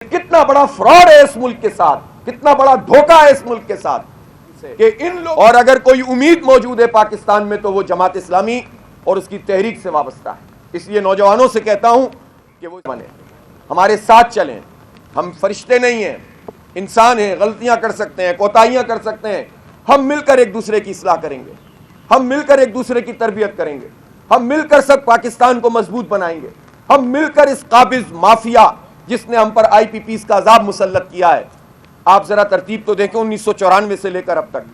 کتنا بڑا فراڈ ہے اس ملک کے ساتھ، کتنا بڑا دھوکہ ہے اس ملک کے ساتھ کہ ان لوگ، اور اگر کوئی امید موجود ہے پاکستان میں تو وہ جماعت اسلامی اور اس کی تحریک سے وابستہ ہے۔ اس لیے نوجوانوں سے کہتا ہوں کہ وہ بنے، ہمارے ساتھ چلیں۔ ہم فرشتے نہیں ہیں، انسان ہیں، غلطیاں کر سکتے ہیں، کوتاہیاں کر سکتے ہیں۔ ہم مل کر ایک دوسرے کی اصلاح کریں گے، ہم مل کر ایک دوسرے کی تربیت کریں گے، ہم مل کر سب پاکستان کو مضبوط بنائیں گے، ہم مل کر اس قابض مافیا جس نے ہم پر آئی پی پیز کا عذاب مسلط کیا ہے۔ آپ ذرا ترتیب تو دیکھیں 1994 سے لے کر اب تک۔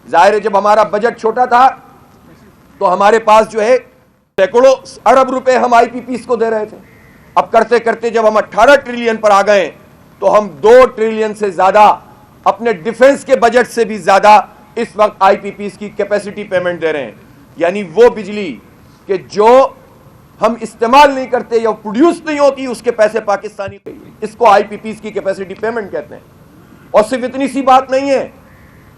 ظاہر ہے جب ہمارا بجٹ چھوٹا تھا تو ہمارے پاس جو ہے سینکڑوں ارب روپے ہم آئی پی پیز کو دے رہے تھے۔ اب کرتے کرتے جب ہم 18 ٹریلین پر آ گئے تو ہم 2 ٹریلین سے زیادہ، اپنے ڈیفنس کے بجٹ سے بھی زیادہ اس وقت آئی پی پیز کی کیپیسٹی پیمنٹ دے رہے ہیں۔ یعنی وہ بجلی کہ جو ہم استعمال نہیں کرتے یا پروڈیوس نہیں ہوتی، اس کے پیسے پاکستانی، اس کو آئی پی پیز کی کیپیسٹی پیمنٹ کہتے ہیں۔ اور صرف اتنی سی بات نہیں ہے،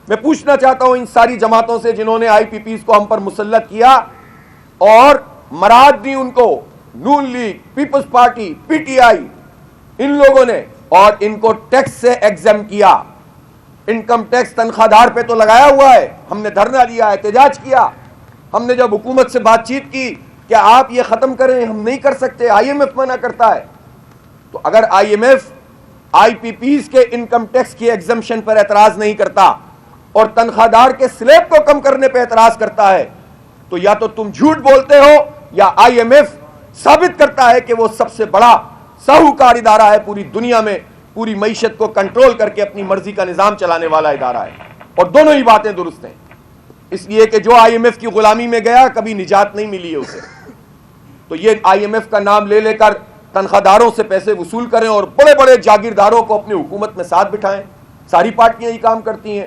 میں پوچھنا چاہتا ہوں ان ساری جماعتوں سے جنہوں نے آئی پی پیز کو ہم پر مسلط کیا اور مراد دی ان کو، Noon League, Peoples Party, P T I, ان لوگوں نے، اور ان کو ٹیکس سے ایگزم کیا۔ انکم ٹیکس تنخواہ دار پہ تو لگایا ہوا ہے، ہم نے دھرنا دیا، احتجاج کیا۔ ہم نے جب حکومت سے بات چیت کی کہ آپ یہ ختم کریں، ہم نہیں کر سکتے، آئی ایم ایف منع کرتا ہے۔ تو اگر I M F I P Ps کے انکم ٹیکس کی ایگزمشن پر اعتراض نہیں کرتا اور تنخواہ دار کے سلیب کو کم کرنے پہ اعتراض کرتا ہے تو یا تو تم جھوٹ بولتے ہو یا آئی ایم ایف ثابت کرتا ہے کہ وہ سب سے بڑا ساہوکار ادارہ ہے پوری دنیا میں، پوری معیشت کو کنٹرول کر کے اپنی مرضی کا نظام چلانے والا ادارہ ہے۔ اور دونوں ہی باتیں درست ہیں، اس لیے کہ جو آئی ایم ایف کی غلامی میں گیا کبھی نجات نہیں ملی ہے اسے۔ تو یہ آئی ایم ایف کا نام لے لے کر تنخواہ داروں سے پیسے وصول کریں اور بڑے بڑے جاگیرداروں کو اپنی حکومت میں ساتھ بٹھائیں، ساری پارٹیاں ہی کام کرتی ہیں۔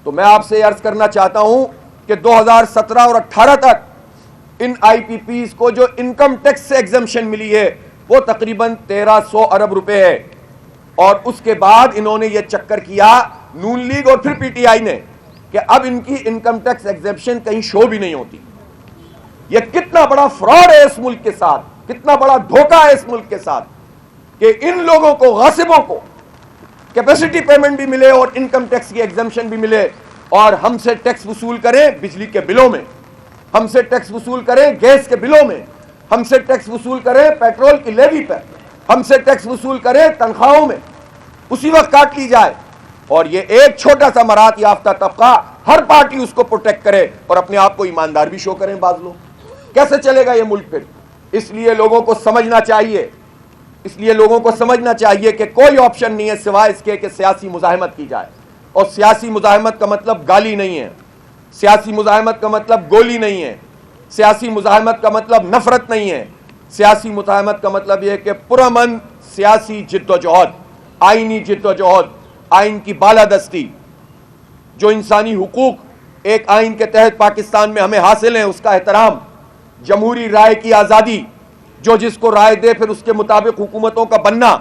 تو میں آپ سے عرض کرنا چاہتا ہوں کہ 2017 اور 18 تک ان آئی پی پیز کو جو انکم ٹیکس سے ایگزمشن ملی ہے وہ تقریباً 1300 ارب روپے ہے، اور اس کے بعد انہوں نے یہ چکر کیا نون لیگ اور پھر پی ٹی آئی نے کہ اب ان کی انکم ٹیکس ایگزمشن کہیں شو بھی نہیں ہوتی۔ یہ کتنا بڑا فراڈ ہے اس ملک کے ساتھ، کتنا بڑا دھوکہ ہے اس ملک کے ساتھ کہ ان لوگوں کو، غاصبوں کو کیپیسٹی پیمنٹ بھی ملے اور انکم ٹیکس کی ایگزمشن بھی ملے، اور ہم سے ٹیکس وصول کریں بجلی کے بلوں میں، ہم سے ٹیکس وصول کریں گیس کے بلوں میں، ہم سے ٹیکس وصول کریں پیٹرول کی لیوی پر، ہم سے ٹیکس وصول کریں تنخواہوں میں، اسی وقت کاٹ لی جائے۔ اور یہ ایک چھوٹا سا مراعات یافتہ طبقہ، ہر پارٹی اس کو پروٹیکٹ کرے اور اپنے آپ کو ایماندار بھی شو کریں بعض لوگ۔ کیسے چلے گا یہ ملک پھر؟ اس لیے لوگوں کو سمجھنا چاہیے، اس لیے لوگوں کو سمجھنا چاہیے کہ کوئی آپشن نہیں ہے سوائے اس کے کہ سیاسی مزاحمت کی جائے۔ اور سیاسی مزاحمت کا مطلب گالی نہیں ہے، سیاسی مزاحمت کا مطلب گولی نہیں ہے، سیاسی مزاحمت کا مطلب نفرت نہیں ہے، سیاسی مزاحمت کا مطلب یہ ہے کہ پرامن سیاسی جد و جہد، آئینی جد و جہد، آئین کی بالادستی، جو انسانی حقوق ایک آئین کے تحت پاکستان میں ہمیں حاصل ہیں اس کا احترام، جمہوری رائے کی آزادی، جو جس کو رائے دے پھر اس کے مطابق حکومتوں کا بننا،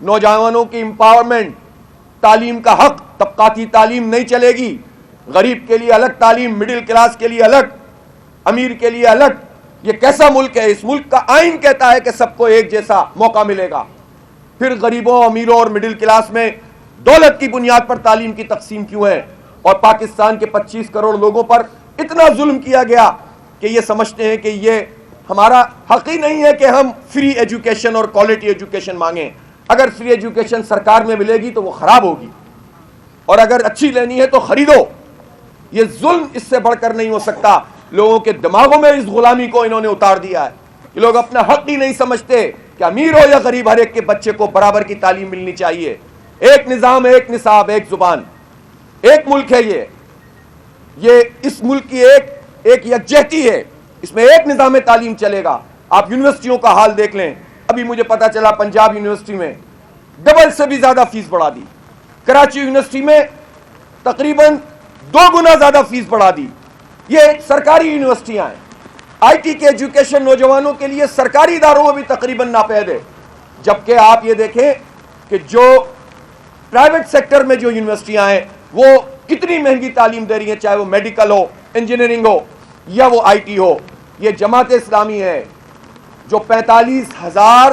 نوجوانوں کی امپاورمنٹ، تعلیم کا حق، طبقاتی تعلیم نہیں چلے گی، غریب کے لیے الگ تعلیم، مڈل کلاس کے لیے الگ، امیر کے لیے الگ۔ یہ کیسا ملک ہے؟ اس ملک کا آئین کہتا ہے کہ سب کو ایک جیسا موقع ملے گا، پھر غریبوں، امیروں اور مڈل کلاس میں دولت کی بنیاد پر تعلیم کی تقسیم کیوں ہے؟ اور پاکستان کے 25 کروڑ لوگوں پر اتنا ظلم کیا گیا کہ یہ سمجھتے ہیں کہ یہ ہمارا حق ہی نہیں ہے کہ ہم فری ایجوکیشن اور کوالٹی ایجوکیشن مانگیں۔ اگر فری ایجوکیشن سرکار میں ملے گی تو وہ خراب ہوگی، اور اگر اچھی لینی ہے تو خریدو۔ یہ ظلم اس سے بڑھ کر نہیں ہو سکتا۔ لوگوں کے دماغوں میں اس غلامی کو انہوں نے اتار دیا ہے کہ لوگ اپنا حق ہی نہیں سمجھتے کہ امیر ہو یا غریب ہر ایک کے بچے کو برابر کی تعلیم ملنی چاہیے۔ ایک نظام، ایک نصاب، ایک زبان، ایک ملک ہے یہ اس ملک کی ایک یکجہتی ہے، اس میں ایک نظام تعلیم چلے گا۔ آپ یونیورسٹیوں کا حال دیکھ لیں، ابھی مجھے پتا چلا پنجاب یونیورسٹی میں ڈبل سے بھی زیادہ فیس بڑھا دی، کراچی یونیورسٹی میں تقریباً 2 گنا زیادہ فیس بڑھا دی۔ یہ سرکاری یونیورسٹیاں ہیں۔ آئی ٹی کے ایجوکیشن نوجوانوں کے لیے سرکاری اداروں میں بھی تقریباً ناپید ہے، جبکہ آپ یہ دیکھیں کہ جو پرائیویٹ سیکٹر میں جو یونیورسٹیاں ہیں وہ کتنی مہنگی تعلیم دے رہی ہیں، چاہے وہ میڈیکل ہو، انجینئرنگ ہو یا وہ آئی ٹی ہو۔ یہ جماعت اسلامی ہے جو 45,000